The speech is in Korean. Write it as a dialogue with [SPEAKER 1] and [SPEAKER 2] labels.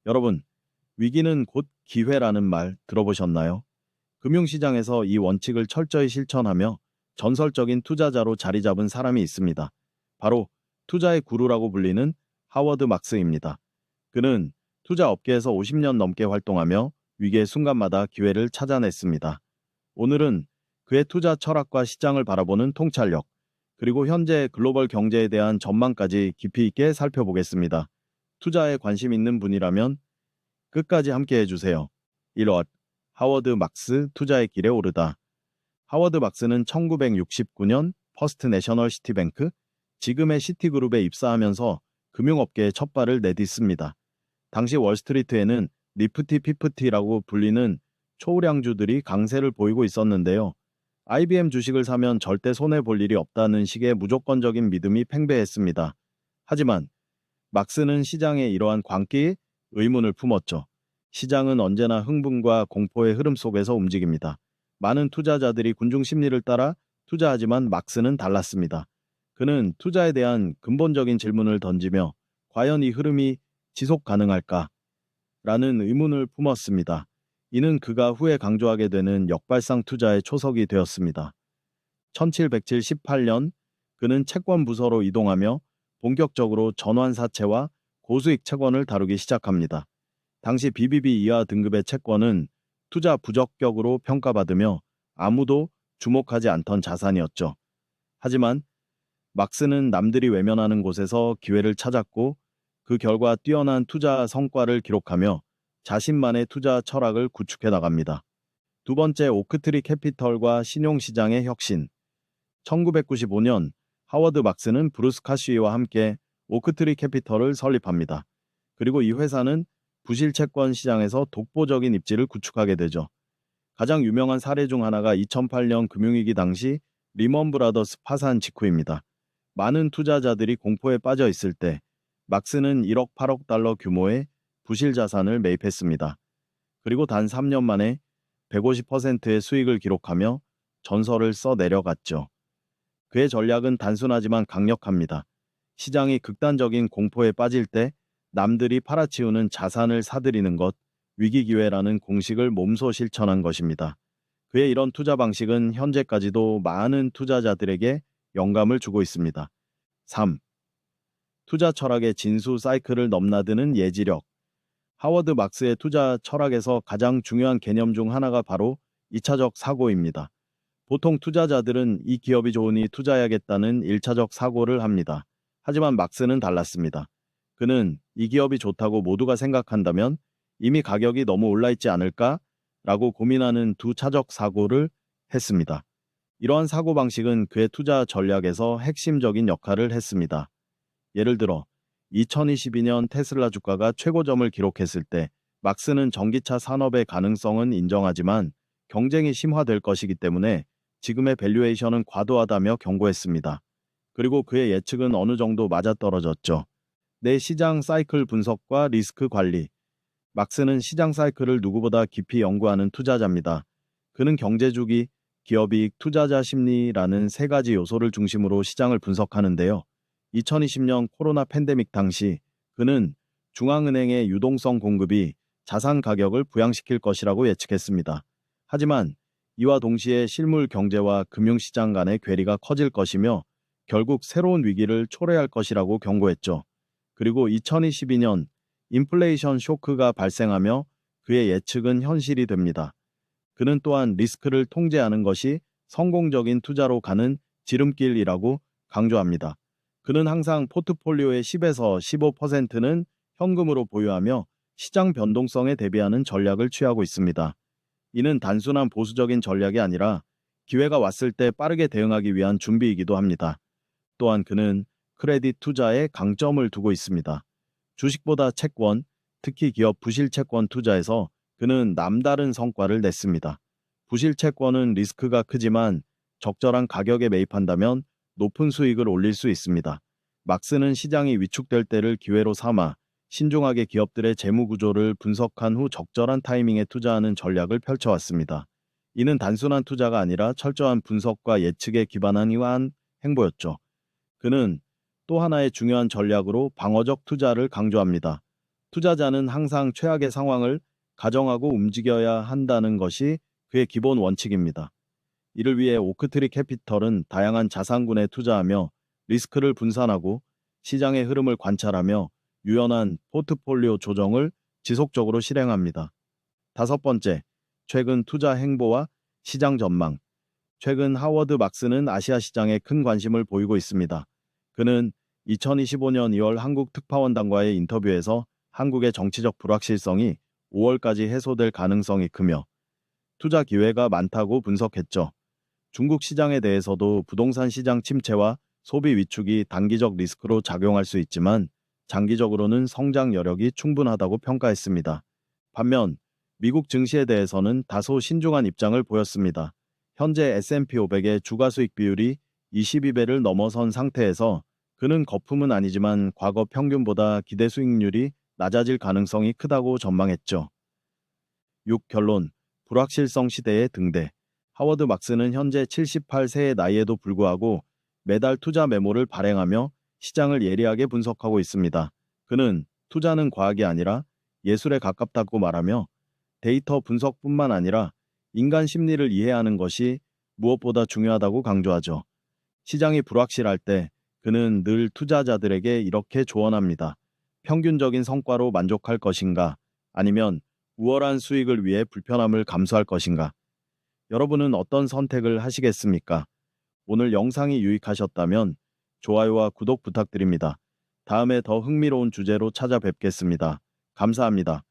[SPEAKER 1] 여러분, 위기는 곧 기회라는 말 들어보셨나요? 금융시장에서 이 원칙을 철저히 실천하며 전설적인 투자자로 자리 잡은 사람이 있습니다. 바로 투자의 구루라고 불리는 하워드 막스입니다. 그는 투자 업계에서 50년 넘게 활동하며 위기의 순간마다 기회를 찾아냈습니다. 오늘은 그의 투자 철학과 시장을 바라보는 통찰력, 그리고 현재 글로벌 경제에 대한 전망까지 깊이 있게 살펴보겠습니다. 투자에 관심 있는 분이라면 끝까지 함께 해주세요. 1월 하워드 막스 투자의 길에 오르다. 하워드 막스는 1969년 퍼스트 내셔널 시티뱅크, 지금의 시티그룹에 입사하면서 금융업계에 첫 발을 내딛습니다. 당시 월스트리트에는 니프티 피프티라고 불리는 초우량주들이 강세를 보이고 있었는데요. IBM 주식을 사면 절대 손해볼 일이 없다는 식의 무조건적인 믿음이 팽배했습니다. 하지만 막스는 시장의 이러한 광기에 의문을 품었죠. 시장은 언제나 흥분과 공포의 흐름 속에서 움직입니다. 많은 투자자들이 군중 심리를 따라 투자하지만 막스는 달랐습니다. 그는 투자에 대한 근본적인 질문을 던지며 과연 이 흐름이 지속 가능할까? 라는 의문을 품었습니다. 이는 그가 후에 강조하게 되는 역발상 투자의 초석이 되었습니다. 1778년 그는 채권 부서로 이동하며 본격적으로 전환사채와 고수익 채권을 다루기 시작합니다. 당시 BBB 이하 등급의 채권은 투자 부적격으로 평가받으며 아무도 주목하지 않던 자산이었죠. 하지만 막스는 남들이 외면하는 곳에서 기회를 찾았고 그 결과 뛰어난 투자 성과를 기록하며 자신만의 투자 철학을 구축해 나갑니다. 두 번째, 오크트리 캐피털과 신용시장의 혁신. 1995년 하워드 막스는 브루스 카시와 함께 오크트리 캐피털을 설립합니다. 그리고 이 회사는 부실채권 시장에서 독보적인 입지를 구축하게 되죠. 가장 유명한 사례 중 하나가 2008년 금융위기 당시 리먼 브라더스 파산 직후입니다. 많은 투자자들이 공포에 빠져 있을 때 막스는 1억 8억 달러 규모의 부실 자산을 매입했습니다. 그리고 단 3년 만에 150%의 수익을 기록하며 전설을 써 내려갔죠. 그의 전략은 단순하지만 강력합니다. 시장이 극단적인 공포에 빠질 때 남들이 팔아치우는 자산을 사들이는 것, 위기기회라는 공식을 몸소 실천한 것입니다. 그의 이런 투자 방식은 현재까지도 많은 투자자들에게 영감을 주고 있습니다. 3. 투자 철학의 진수 사이클을 넘나드는 예지력. 하워드 막스의 투자 철학에서 가장 중요한 개념 중 하나가 바로 2차적 사고입니다. 보통 투자자들은 이 기업이 좋으니 투자해야겠다는 1차적 사고를 합니다. 하지만 막스는 달랐습니다. 그는 이 기업이 좋다고 모두가 생각한다면 이미 가격이 너무 올라있지 않을까? 라고 고민하는 2차적 사고를 했습니다. 이러한 사고방식은 그의 투자 전략에서 핵심적인 역할을 했습니다. 예를 들어 2022년 테슬라 주가가 최고점을 기록했을 때 막스는 전기차 산업의 가능성은 인정하지만 경쟁이 심화될 것이기 때문에 지금의 밸류에이션은 과도하다며 경고했습니다. 그리고 그의 예측은 어느 정도 맞아떨어졌죠. 내 시장 사이클 분석과 리스크 관리. 막스는 시장 사이클을 누구보다 깊이 연구하는 투자자입니다. 그는 경제주기, 기업이익, 투자자 심리라는 세 가지 요소를 중심으로 시장을 분석하는데요. 2020년 코로나 팬데믹 당시 그는 중앙은행의 유동성 공급이 자산 가격을 부양시킬 것이라고 예측했습니다. 하지만 이와 동시에 실물 경제와 금융시장 간의 괴리가 커질 것이며 결국 새로운 위기를 초래할 것이라고 경고했죠. 그리고 2022년 인플레이션 쇼크가 발생하며 그의 예측은 현실이 됩니다. 그는 또한 리스크를 통제하는 것이 성공적인 투자로 가는 지름길이라고 강조합니다. 그는 항상 포트폴리오의 10에서 15%는 현금으로 보유하며 시장 변동성에 대비하는 전략을 취하고 있습니다. 이는 단순한 보수적인 전략이 아니라 기회가 왔을 때 빠르게 대응하기 위한 준비이기도 합니다. 또한 그는 크레딧 투자에 강점을 두고 있습니다. 주식보다 채권, 특히 기업 부실 채권 투자에서 그는 남다른 성과를 냈습니다. 부실 채권은 리스크가 크지만 적절한 가격에 매입한다면 높은 수익을 올릴 수 있습니다. 막스는 시장이 위축될 때를 기회로 삼아 신중하게 기업들의 재무 구조를 분석한 후 적절한 타이밍에 투자하는 전략을 펼쳐왔습니다. 이는 단순한 투자가 아니라 철저한 분석과 예측에 기반한 행보였죠. 그는 또 하나의 중요한 전략으로 방어적 투자를 강조합니다. 투자자는 항상 최악의 상황을 가정하고 움직여야 한다는 것이 그의 기본 원칙입니다. 이를 위해 오크트리 캐피털은 다양한 자산군에 투자하며 리스크를 분산하고 시장의 흐름을 관찰하며 유연한 포트폴리오 조정을 지속적으로 실행합니다. 다섯 번째, 최근 투자 행보와 시장 전망. 최근 하워드 막스는 아시아 시장에 큰 관심을 보이고 있습니다. 그는 2025년 2월 한국 특파원단과의 인터뷰에서 한국의 정치적 불확실성이 5월까지 해소될 가능성이 크며 투자 기회가 많다고 분석했죠. 중국 시장에 대해서도 부동산 시장 침체와 소비 위축이 단기적 리스크로 작용할 수 있지만 장기적으로는 성장 여력이 충분하다고 평가했습니다. 반면 미국 증시에 대해서는 다소 신중한 입장을 보였습니다. 현재 S&P 500의 주가 수익 비율이 22배를 넘어선 상태에서 그는 거품은 아니지만 과거 평균보다 기대 수익률이 낮아질 가능성이 크다고 전망했죠. 6. 결론. 불확실성 시대의 등대. 하워드 막스는 현재 78세의 나이에도 불구하고 매달 투자 메모를 발행하며 시장을 예리하게 분석하고 있습니다. 그는 투자는 과학이 아니라 예술에 가깝다고 말하며 데이터 분석뿐만 아니라 인간 심리를 이해하는 것이 무엇보다 중요하다고 강조하죠. 시장이 불확실할 때 그는 늘 투자자들에게 이렇게 조언합니다. 평균적인 성과로 만족할 것인가? 아니면 우월한 수익을 위해 불편함을 감수할 것인가? 여러분은 어떤 선택을 하시겠습니까? 오늘 영상이 유익하셨다면 좋아요와 구독 부탁드립니다. 다음에 더 흥미로운 주제로 찾아뵙겠습니다. 감사합니다.